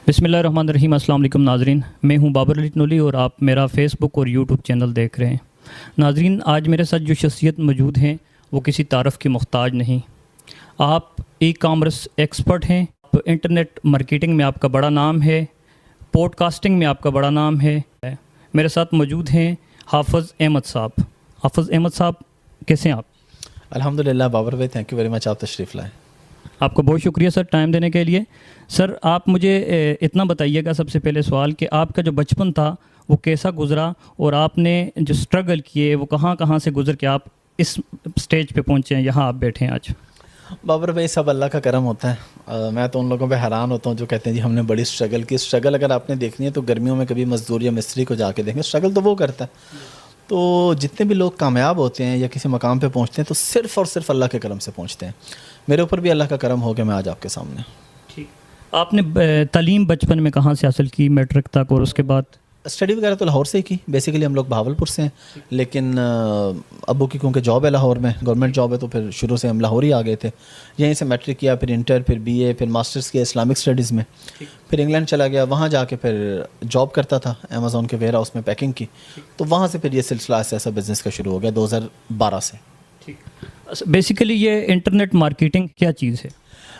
बिस्मिल्लाहिर्रहमानिर्रहीम। अस्सलाम वालेकुम नाज़रीन, मैं हूं बाबर अली टनोली और आप मेरा फेसबुक और यूट्यूब चैनल देख रहे हैं। नाज़रीन, आज मेरे साथ जो शख्सियत मौजूद हैं वो किसी तारफ़ की मुहताज नहीं। आप ई कॉमर्स एक्सपर्ट हैं, आप इंटरनेट मार्केटिंग में आपका बड़ा नाम है, पॉडकास्टिंग में आपका बड़ा नाम है। मेरे साथ मौजूद हैं हाफ़िज़ अहमद साहब। हाफ़िज़ अहमद साहब, कैसे हैं आप? अल्हम्दुलिल्लाह बाबर भाई, थैंक यू वेरी मच, आप तशरीफ़ लाएँ। आपका बहुत शुक्रिया सर टाइम देने के लिए। सर, आप मुझे इतना बताइएगा, सबसे पहले सवाल कि आपका जो बचपन था वो कैसा गुज़रा और आपने जो स्ट्रगल किए वो कहाँ कहाँ से गुज़र के आप इस स्टेज पे पहुँचे हैं, यहाँ आप बैठे हैं आज? बाबर भाई, सब अल्लाह का करम होता है। मैं तो उन लोगों पे हैरान होता हूँ जो कहते हैं जी हमने बड़ी स्ट्रगल की। स्ट्रगल अगर आपने देखनी है तो गर्मियों में कभी मज़दूर या मिस्त्री को जाके देखें, स्ट्रगल तो वो करता है। तो जितने भी लोग कामयाब होते हैं या किसी मकाम पे पहुँचते हैं तो सिर्फ़ और सिर्फ अल्लाह के करम से पहुँचते हैं। मेरे ऊपर भी अल्लाह का करम हो गया, मैं आज आपके सामने। ठीक, आपने तालीम बचपन में कहाँ से हासिल की, मैट्रिक तक, और उसके बाद? स्टडी वगैरह तो लाहौर से ही की। बेसिकली हम लोग बहावलपुर से हैं, लेकिन अब्बू की क्योंकि जॉब है लाहौर में, गवर्नमेंट जॉब है, तो फिर शुरू से हम लाहौर ही आ गए थे। यहीं से मैट्रिक किया, फिर इंटर, फिर बीए, फिर मास्टर्स किया इस्लामिक स्टडीज़ में। फिर इंग्लैंड चला गया, वहाँ जाके फिर जॉब करता था अमेज़ॉन के वेयर हाउस में, पैकिंग की। तो वहाँ से फिर ये सिलसिला ऐसा बिज़नेस का शुरू हो गया 2012 से। ठीक, बेसिकली ये इंटरनेट मार्केटिंग क्या चीज़ है?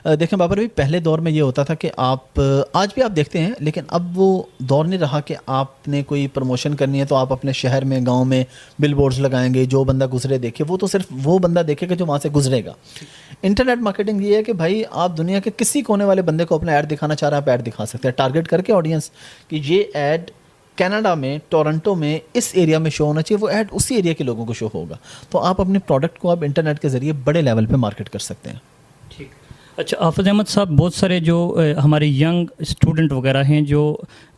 देखें बाबर भाई, पहले दौर में ये होता था कि आप आज भी आप देखते हैं, लेकिन अब वो दौर नहीं रहा कि आपने कोई प्रमोशन करनी है तो आप अपने शहर में, गांव में बिल बोर्ड्स लगाएंगे, जो बंदा गुजरे देखे। वो तो सिर्फ वो बंदा देखेगा जो वहाँ से गुजरेगा। इंटरनेट मार्केटिंग ये है कि भाई आप दुनिया के किसी कोने वाले बंदे को अपना ऐड दिखाना चाह रहे हैं, आप ऐड दिखा सकते हैं, टारगेट करके ऑडियंस कि ये ऐड कनाडा में, टोरंटो में, इस एरिया में शो होना चाहिए, वो ऐड उसी एरिया के लोगों को शो होगा। तो आप अपने प्रोडक्ट को आप इंटरनेट के ज़रिए बड़े लेवल पे मार्केट कर सकते हैं। ठीक। अच्छा हाफ़िज़ अहमद साहब, बहुत सारे जो हमारे यंग स्टूडेंट वगैरह हैं जो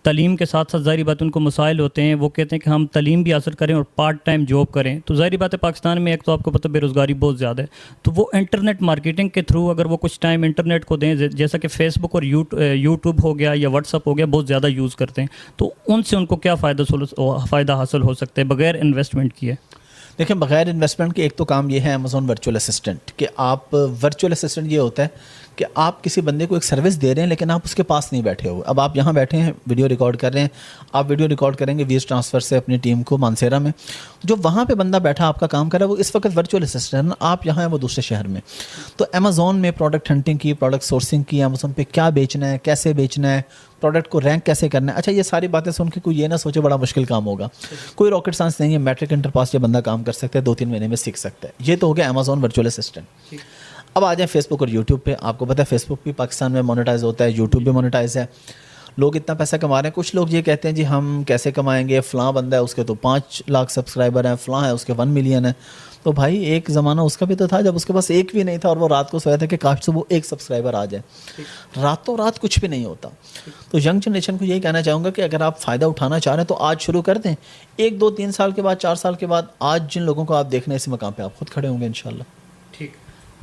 तालीम के साथ साथ ज़ाहिर बात उनको मसाइल होते हैं, वो कहते हैं कि हम तालीम भी हासिल करें और पार्ट टाइम जॉब करें। तो ज़ाहिर बात है पाकिस्तान में एक तो आपको पता बेरोज़गारी बहुत ज़्यादा है, तो वो इंटरनेट मार्केटिंग के थ्रू अगर वो कुछ टाइम इंटरनेट को दें, जैसा कि फ़ेसबुक और यूट्यूब हो गया या व्हाट्सअप हो गया, बहुत ज़्यादा यूज़ करते हैं, तो उनसे उनको क्या फ़ायदा हासिल हो सकता है बग़ैर इन्वेस्टमेंट किए? देखिए, बग़ैर इन्वेस्टमेंट के एक तो काम ये है अमेज़ॉन वर्चुअल असिस्टेंट, कि आप वर्चुअल असिस्टेंट ये होता है कि आप किसी बंदे को एक सर्विस दे रहे हैं लेकिन आप उसके पास नहीं बैठे हुए। अब आप यहाँ बैठे हैं, वीडियो रिकॉर्ड कर रहे हैं, आप वीडियो रिकॉर्ड करेंगे वीज़ ट्रांसफ़र से अपनी टीम को मानसेरा में। जो वहाँ पे बंदा बैठा आपका काम कर रहा है वो इस वक्त वर्चुअल असिस्टेंट, आप यहाँ हैं वो दूसरे शहर में। तो अमेज़ॉन में प्रोडक्ट हंटिंग की, प्रोडक्ट सोर्सिंग की, अमेज़ॉन पे क्या बेचना है, कैसे बेचना है, प्रोडक्ट को रैंक कैसे करना है। अच्छा, ये सारी बातें सुन के कोई ये ना सोचे बड़ा मुश्किल काम होगा। कोई रॉकेट साइंस नहीं है, मैट्रिक इंटर पास ये बंदा काम कर सकता है, 2-3 महीने में सीख सकता है। ये तो हो गया अमेज़ॉन वर्चुअल असिस्टेंट। अब आ जाए फेसबुक और यूट्यूब पे। आपको पता है फेसबुक भी पाकिस्तान में मोनेटाइज होता है, यूट्यूब भी मोनेटाइज है। लोग इतना पैसा कमा रहे हैं। कुछ लोग ये कहते हैं जी हम कैसे कमाएंगे, फ़लाँ बंदा है उसके तो 5 लाख सब्सक्राइबर हैं, फ़लाँ है उसके 1 मिलियन है। तो भाई एक ज़माना उसका भी तो था जब उसके पास एक भी नहीं था और वो रात को सोया था कि काश से वो 1 सब्सक्राइबर आ जाए। रातों रात कुछ भी नहीं होता। तो यंग जनरेशन को यही कहना चाहूँगा कि अगर आप फ़ायदा उठाना चाह रहे हैं तो आज शुरू कर दें। 1, 2, 3 साल के बाद, 4 साल के बाद आज जिन लोगों को आप देख रहे हैं इस मकाम पर, आप खुद खड़े होंगे इंशाल्लाह। ठीक।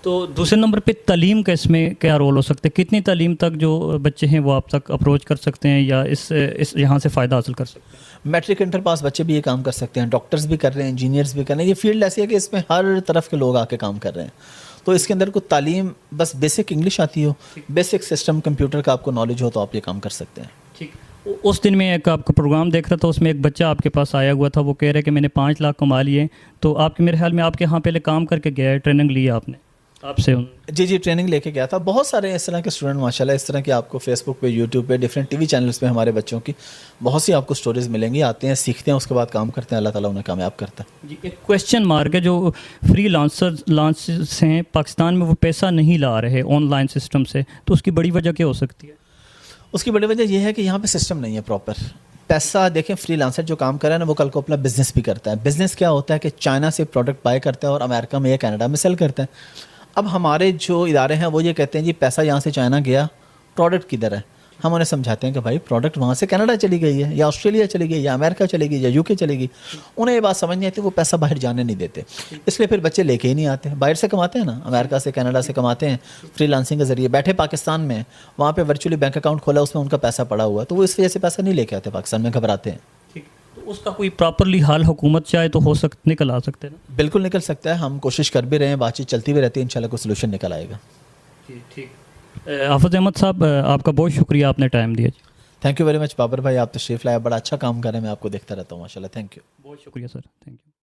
तो दूसरे नंबर पे तालीम का इसमें क्या रोल हो सकता है? कितनी तालीम तक जो बच्चे हैं वो आप तक अप्रोच कर सकते हैं या इस यहाँ से फ़ायदा हासिल कर सकते हैं? मैट्रिक इंटर पास बच्चे भी ये काम कर सकते हैं, डॉक्टर्स भी कर रहे हैं, इंजीनियर्स भी कर रहे हैं। ये फील्ड ऐसी है कि इसमें हर तरफ के लोग आके काम कर रहे हैं। तो इसके अंदर को तालीम बस बेसिक इंग्लिश आती हो, बेसिक सिस्टम कंप्यूटर का आपको नॉलेज हो तो आप ये काम कर सकते हैं। ठीक। उस दिन मैं एक आपका प्रोग्राम देख रहा था, उसमें एक बच्चा आपके पास आया हुआ था, वो कह रहा है कि मैंने 5 लाख कमा लिए। तो आपके मेरे ख्याल में आपके यहाँ पहले काम करके गया है, ट्रेनिंग ली आपने आपसे? जी, ट्रेनिंग लेके गया था। बहुत सारे इस तरह के स्टूडेंट माशाल्लाह, इस तरह के आपको फेसबुक पे, यूट्यूब पे, डिफरेंट टीवी चैनल्स पे हमारे बच्चों की बहुत सी आपको स्टोरीज़ मिलेंगी। आते हैं, सीखते हैं, उसके बाद काम करते हैं, अल्लाह ताला उन्हें कामयाब करता है। जी, एक क्वेश्चन मार्क है, जो फ्री लांसर्स हैं पाकिस्तान में वो पैसा नहीं ला रहे ऑनलाइन सिस्टम से, तो उसकी बड़ी वजह क्या हो सकती है? उसकी बड़ी वजह यह है कि यहाँ पे सिस्टम नहीं है प्रॉपर। पैसा देखें, फ्रीलांसर जो काम कर रहा है ना वो कल को अपना बिज़नेस भी करता है। बिज़नेस क्या होता है कि चाइना से प्रोडक्ट बाय करता है और अमेरिका में या कनाडा में सेल करता है। अब हमारे जो इदारे हैं वो ये कहते हैं जी पैसा यहाँ से चाइना गया, प्रोडक्ट किधर है? हम उन्हें समझाते हैं कि भाई प्रोडक्ट वहाँ से कनाडा चली गई है या ऑस्ट्रेलिया चली गई या अमेरिका चली गई या यूके चली गई। उन्हें ये बात समझ नहीं आती, वो पैसा बाहर जाने नहीं देते, इसलिए फिर बच्चे लेके ही नहीं आते। बाहर से कमाते हैं ना, अमेरिका से, कनाडा से कमाते हैं फ्रीलांसिंग के ज़रिए। बैठे पाकिस्तान में, वहाँ पे वर्चुअली बैंक अकाउंट खोला, उसमें उनका पैसा पड़ा हुआ, तो वो इस वजह से पैसा नहीं लेके आते पाकिस्तान में, घबराते हैं। तो उसका कोई प्रॉपरली हाल हुकूमत चाहे तो निकल आ सकते हैं ना? बिल्कुल निकल सकता है, हम कोशिश कर भी रहे हैं, बातचीत चलती भी रहती है, इंशाल्लाह कोई सोल्यूशन निकल आएगा। जी ठीक। हाफ़िज़ अहमद साहब, आपका बहुत शुक्रिया, आपने टाइम दिया। Thank you very much Babar भाई, आप तशरीफ़ लाए, बड़ा अच्छा काम कर रहे हैं, मैं आपको देखता रहता हूँ माशाल्लाह, थैंक यू. बहुत शुक्रिया सर, थैंक यू.